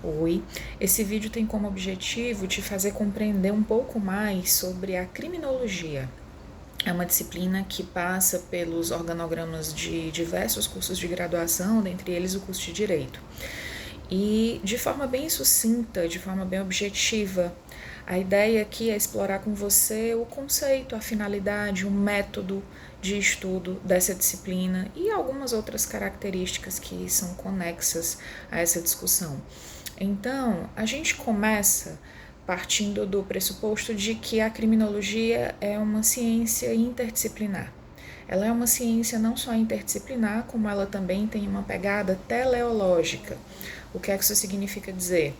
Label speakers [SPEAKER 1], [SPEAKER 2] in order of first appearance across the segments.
[SPEAKER 1] Oi, esse vídeo tem como objetivo te fazer compreender um pouco mais sobre a criminologia. É uma disciplina que passa pelos organogramas de diversos cursos de graduação, dentre eles o curso de Direito. E de forma bem sucinta, de forma bem objetiva, a ideia aqui é explorar com você o conceito, a finalidade, o método de estudo dessa disciplina e algumas outras características que são conexas a essa discussão. Então, a gente começa partindo do pressuposto de que a criminologia é uma ciência interdisciplinar. Ela é uma ciência não só interdisciplinar, como ela também tem uma pegada teleológica. O que é que isso significa dizer?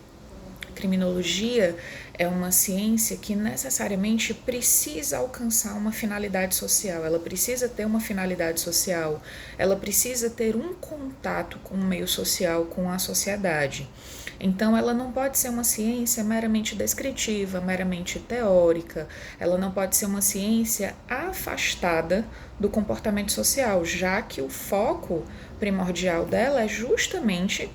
[SPEAKER 1] Criminologia é uma ciência que necessariamente precisa alcançar uma finalidade social, ela precisa ter uma finalidade social, ela precisa ter um contato com o meio social, com a sociedade. Então, ela não pode ser uma ciência meramente descritiva, meramente teórica, ela não pode ser uma ciência afastada do comportamento social, já que o foco primordial dela é justamente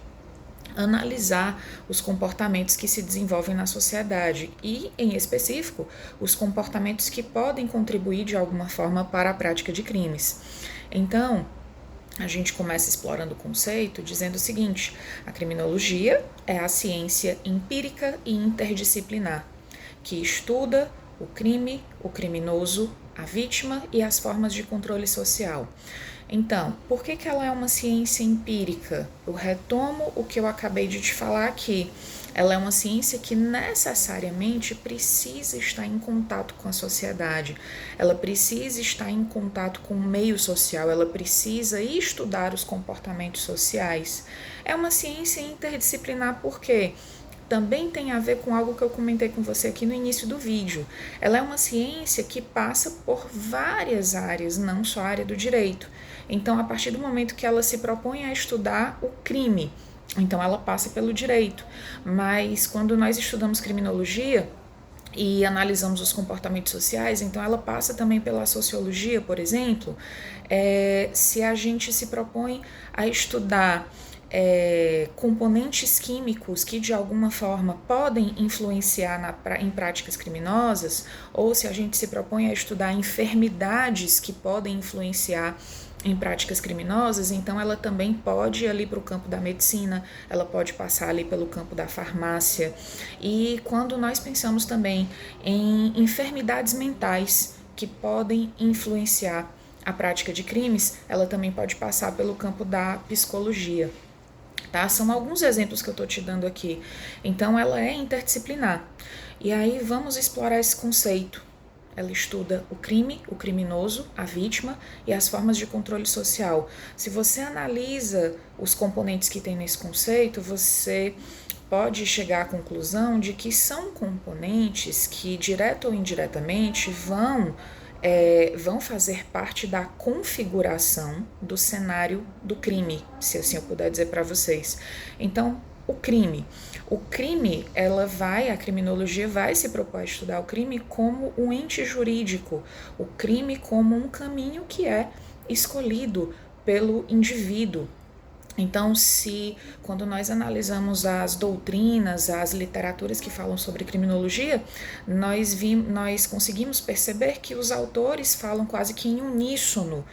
[SPEAKER 1] analisar os comportamentos que se desenvolvem na sociedade e, em específico, os comportamentos que podem contribuir de alguma forma para a prática de crimes. Então, a gente começa explorando o conceito dizendo o seguinte: a criminologia é a ciência empírica e interdisciplinar que estuda o crime, o criminoso, a vítima e as formas de controle social. Então, por que ela é uma ciência empírica? Eu retomo o que eu acabei de te falar aqui. Ela é uma ciência que necessariamente precisa estar em contato com a sociedade, ela precisa estar em contato com o meio social, ela precisa estudar os comportamentos sociais. É uma ciência interdisciplinar porque também tem a ver com algo que eu comentei com você aqui no início do vídeo. Ela é uma ciência que passa por várias áreas, não só a área do direito. Então, a partir do momento que ela se propõe a estudar o crime, então ela passa pelo direito. Mas quando nós estudamos criminologia e analisamos os comportamentos sociais, então ela passa também pela sociologia, por exemplo. Se a gente se propõe a estudar componentes químicos que de alguma forma podem influenciar em práticas criminosas, ou se a gente se propõe a estudar enfermidades que podem influenciar em práticas criminosas, então ela também pode ir ali para o campo da medicina, ela pode passar ali pelo campo da farmácia. E quando nós pensamos também em enfermidades mentais que podem influenciar a prática de crimes, ela também pode passar pelo campo da psicologia. Tá? São alguns exemplos que eu estou te dando aqui. Então, ela é interdisciplinar. E aí, vamos explorar esse conceito. Ela estuda o crime, o criminoso, a vítima e as formas de controle social. Se você analisa os componentes que tem nesse conceito, você pode chegar à conclusão de que são componentes que, direta ou indiretamente, vão fazer parte da configuração do cenário do crime, se assim eu puder dizer para vocês. Então, o crime, a criminologia vai se propor a estudar o crime como um ente jurídico, o crime como um caminho que é escolhido pelo indivíduo. Então, quando nós analisamos as doutrinas, as literaturas que falam sobre criminologia, nós conseguimos perceber que os autores falam quase que em uníssono,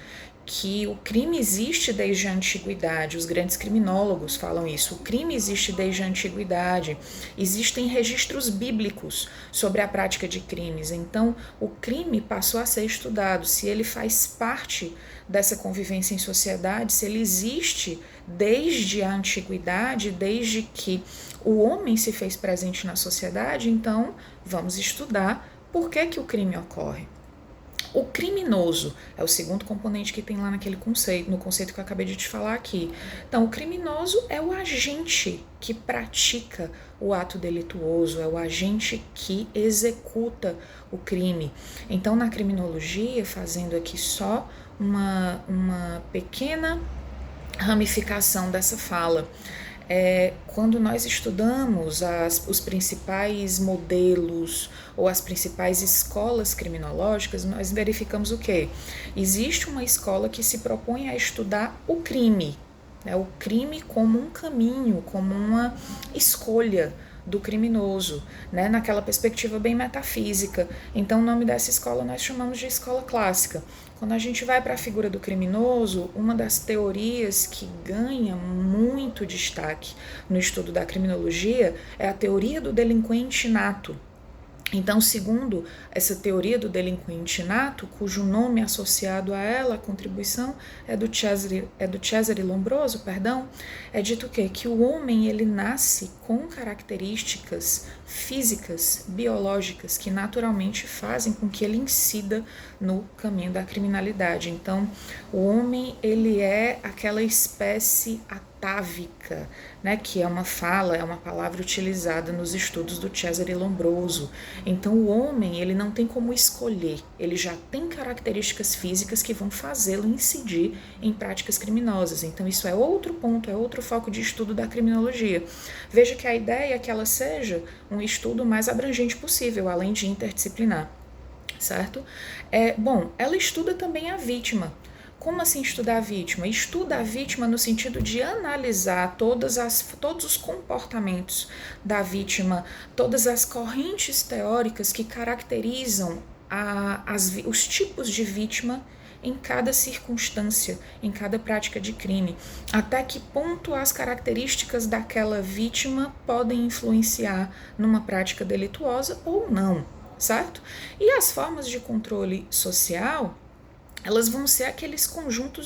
[SPEAKER 1] que o crime existe desde a antiguidade, os grandes criminólogos falam isso, o crime existe desde a antiguidade, existem registros bíblicos sobre a prática de crimes, então o crime passou a ser estudado, se ele faz parte dessa convivência em sociedade, se ele existe desde a antiguidade, desde que o homem se fez presente na sociedade, então vamos estudar por que o crime ocorre. O criminoso é o segundo componente que tem lá no conceito que eu acabei de te falar aqui. Então, o criminoso é o agente que pratica o ato delituoso, é o agente que executa o crime. Então, na criminologia, fazendo aqui só uma pequena ramificação dessa fala, quando nós estudamos os principais modelos ou as principais escolas criminológicas, nós verificamos o quê? Existe uma escola que se propõe a estudar o crime, né? O crime como um caminho, como uma escolha do criminoso, né? Naquela perspectiva bem metafísica. Então, o nome dessa escola nós chamamos de escola clássica. Quando a gente vai para a figura do criminoso, uma das teorias que ganha muito destaque no estudo da criminologia é a teoria do delinquente nato. Então, segundo essa teoria do delinquente nato, cujo nome associado a ela, a contribuição, é do Cesare Lombroso, é dito o quê? Que o homem ele nasce com características físicas, biológicas, que naturalmente fazem com que ele incida no caminho da criminalidade. Então, o homem ele é aquela espécie atávica, né, que é uma palavra utilizada nos estudos do Cesare Lombroso. Então o homem ele não tem como escolher, ele já tem características físicas que vão fazê-lo incidir em práticas criminosas. Então isso é outro ponto, é outro foco de estudo da criminologia. Veja que a ideia é que ela seja um estudo mais abrangente possível, além de interdisciplinar, certo? Bom, ela estuda também a vítima. Como assim estudar a vítima? Estuda a vítima no sentido de analisar todos os comportamentos da vítima, todas as correntes teóricas que caracterizam os tipos de vítima em cada circunstância, em cada prática de crime. Até que ponto as características daquela vítima podem influenciar numa prática delituosa ou não, certo? E as formas de controle social, elas vão ser aquele conjunto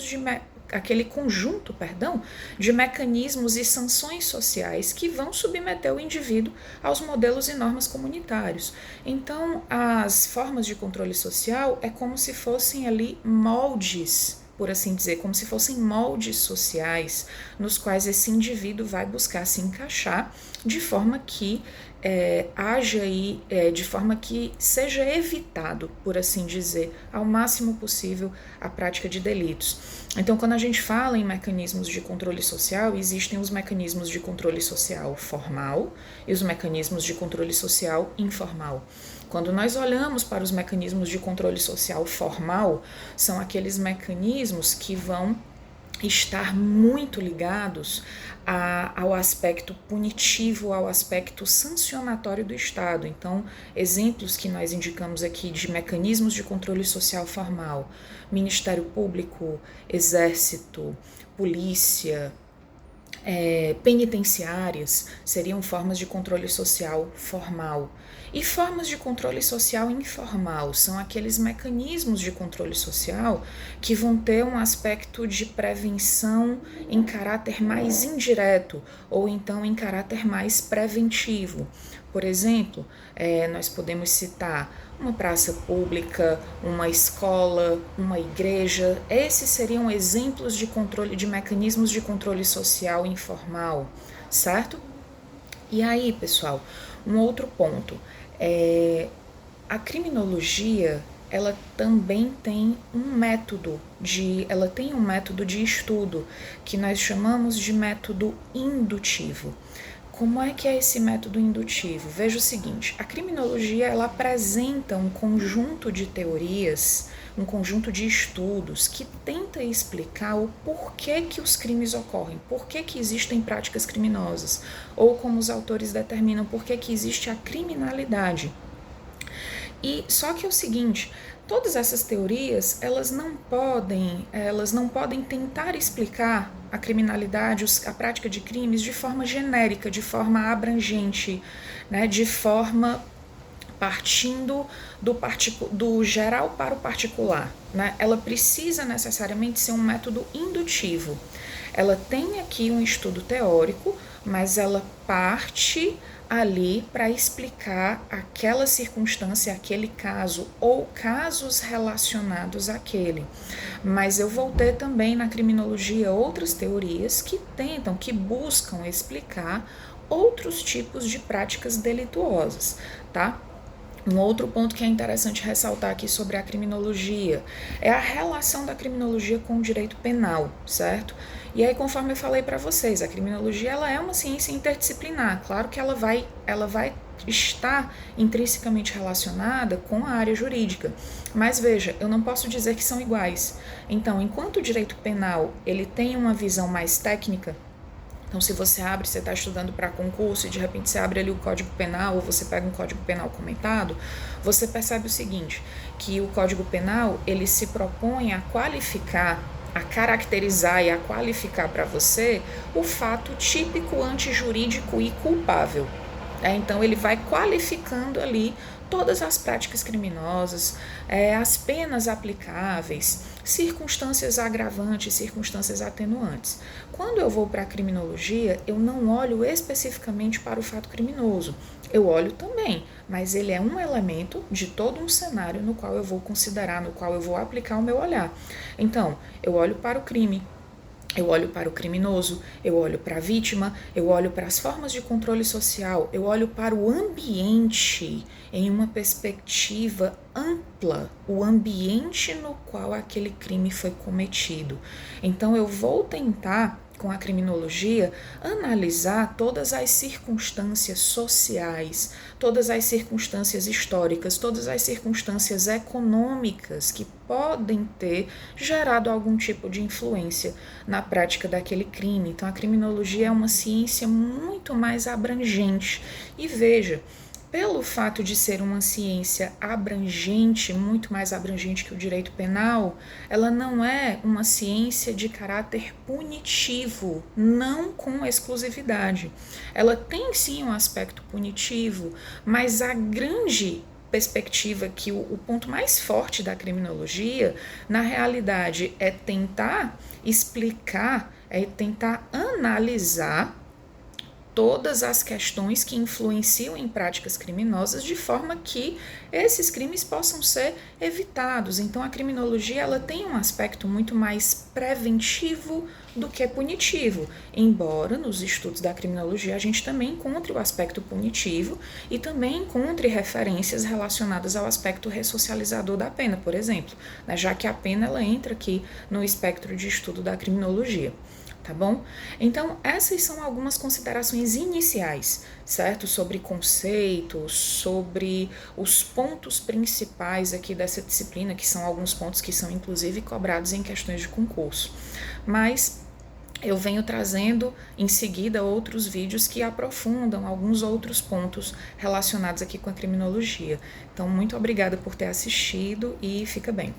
[SPEAKER 1] de mecanismos e sanções sociais que vão submeter o indivíduo aos modelos e normas comunitários. Então, as formas de controle social é como se fossem ali moldes, por assim dizer, como se fossem moldes sociais nos quais esse indivíduo vai buscar se encaixar de forma que de forma que seja evitado, por assim dizer, ao máximo possível a prática de delitos. Então, quando a gente fala em mecanismos de controle social, existem os mecanismos de controle social formal e os mecanismos de controle social informal. Quando nós olhamos para os mecanismos de controle social formal, são aqueles mecanismos que vão estar muito ligados ao aspecto punitivo, ao aspecto sancionatório do Estado. Então, exemplos que nós indicamos aqui de mecanismos de controle social formal: Ministério Público, Exército, Polícia, penitenciárias seriam formas de controle social formal. E formas de controle social informal são aqueles mecanismos de controle social que vão ter um aspecto de prevenção em caráter mais indireto ou então em caráter mais preventivo. Por exemplo, nós podemos citar uma praça pública, uma escola, uma igreja. Esses seriam exemplos de controle, de mecanismos de controle social informal, certo? E aí, pessoal, um outro ponto. A criminologia, ela também tem um método de estudo que nós chamamos de método indutivo. Como é que é esse método indutivo? Veja o seguinte: a criminologia ela apresenta um conjunto de teorias, um conjunto de estudos que tenta explicar o porquê que os crimes ocorrem, porquê que existem práticas criminosas, ou como os autores determinam, porquê que existe a criminalidade. E só que é o seguinte: todas essas teorias elas não podem tentar explicar a criminalidade, a prática de crimes de forma genérica, de forma abrangente, né, de forma partindo do geral para o particular, né? Ela precisa necessariamente ser um método indutivo. Ela tem aqui um estudo teórico, mas ela parte ali para explicar aquela circunstância, aquele caso ou casos relacionados àquele. Mas eu vou ter também na criminologia outras teorias que buscam explicar outros tipos de práticas delituosas, tá? Um outro ponto que é interessante ressaltar aqui sobre a criminologia é a relação da criminologia com o direito penal, certo? E aí, conforme eu falei para vocês, a criminologia ela é uma ciência interdisciplinar. Claro que ela vai estar intrinsecamente relacionada com a área jurídica. Mas veja, eu não posso dizer que são iguais. Então, enquanto o direito penal ele tem uma visão mais técnica, então, se você abre, você está estudando para concurso e de repente você abre ali o Código Penal ou você pega um Código Penal comentado, você percebe o seguinte, que o Código Penal, ele se propõe a qualificar, a caracterizar e a qualificar para você o fato típico, antijurídico e culpável. Então, ele vai qualificando ali todas as práticas criminosas, as penas aplicáveis, circunstâncias agravantes, circunstâncias atenuantes. Quando eu vou para a criminologia, eu não olho especificamente para o fato criminoso. Eu olho também, mas ele é um elemento de todo um cenário no qual eu vou considerar, no qual eu vou aplicar o meu olhar. Então, eu olho para o crime, eu olho para o criminoso, eu olho para a vítima, eu olho para as formas de controle social, eu olho para o ambiente em uma perspectiva ampla, o ambiente no qual aquele crime foi cometido. Então eu vou tentar, com a criminologia, analisar todas as circunstâncias sociais, todas as circunstâncias históricas, todas as circunstâncias econômicas que podem ter gerado algum tipo de influência na prática daquele crime. Então, a criminologia é uma ciência muito mais abrangente. E veja, pelo fato de ser uma ciência abrangente, muito mais abrangente que o direito penal, ela não é uma ciência de caráter punitivo, não com exclusividade. Ela tem sim um aspecto punitivo, mas a grande perspectiva que o ponto mais forte da criminologia, na realidade, é tentar explicar, é tentar analisar todas as questões que influenciam em práticas criminosas de forma que esses crimes possam ser evitados. Então a criminologia ela tem um aspecto muito mais preventivo do que punitivo, embora nos estudos da criminologia a gente também encontre o aspecto punitivo e também encontre referências relacionadas ao aspecto ressocializador da pena, por exemplo, né, já que a pena ela entra aqui no espectro de estudo da criminologia. Tá bom? Então, essas são algumas considerações iniciais, certo? Sobre conceitos, sobre os pontos principais aqui dessa disciplina, que são alguns pontos que são inclusive cobrados em questões de concurso. Mas eu venho trazendo em seguida outros vídeos que aprofundam alguns outros pontos relacionados aqui com a criminologia. Então, muito obrigada por ter assistido e fica bem.